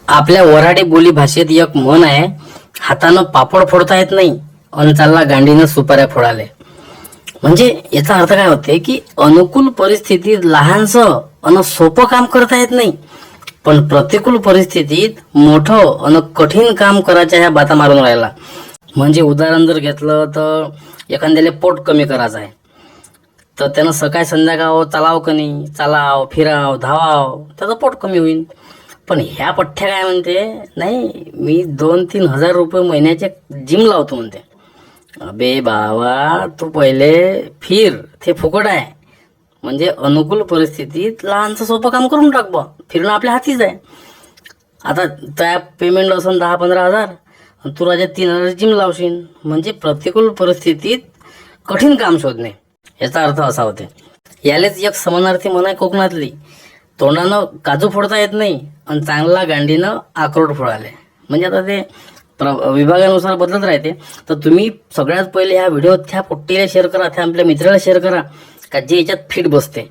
आपल्या वऱ्हाडी बोली भाषेत एक म्हण आहे, हातानं पापड फोडता येत नाही अन चालला गांडीनं सुपाऱ्या फोडाले. म्हणजे याचा अर्थ काय होते की अनुकूल परिस्थितीत लहानसं अन सोपं काम करता येत नाही, पण प्रतिकूल परिस्थितीत मोठं अन कठीण काम करायच्या ह्या बाता मारून राहिला. म्हणजे उदाहरण जर घेतलं तर एखाद्याला पोट कमी करायचं आहे, तर त्यानं सकाळ संध्याकाळ चालाव कनी चालाव फिराव धावाव त्याचं पोट कमी होईल. पण ह्या पठ्ठ्या काय म्हणते, नाही मी 2-3 हजार रुपये महिन्याचे जिम लावतो म्हणते. अबे बाबा तू पहिले फिर, ते फुकट आहे. म्हणजे अनुकूल परिस्थितीत लहानचं सोपं काम करून टाक बा, फिरणं आपल्या हातीच आहे. आता त्या पेमेंट असून 10-15 हजार, तू राजा 3,000 जिम लावशील. म्हणजे प्रतिकूल परिस्थितीत कठीण काम शोधणे, याचा अर्थ असा होते. यालेच एक समानार्थी म्हण आहे कोकणातली, तोंडानं काजू फोडता येत नाही आणि चांगला गांडीनं अक्रोड फोडाले. म्हणजे आता ते विभागानुसार बदलत राहते. तर तुम्ही सगळ्यात पहिले ह्या व्हिडिओ त्या पोट्टीला शेअर करा, त्या आपल्या मित्राला शेअर करा का जे याच्यात फिट बसते.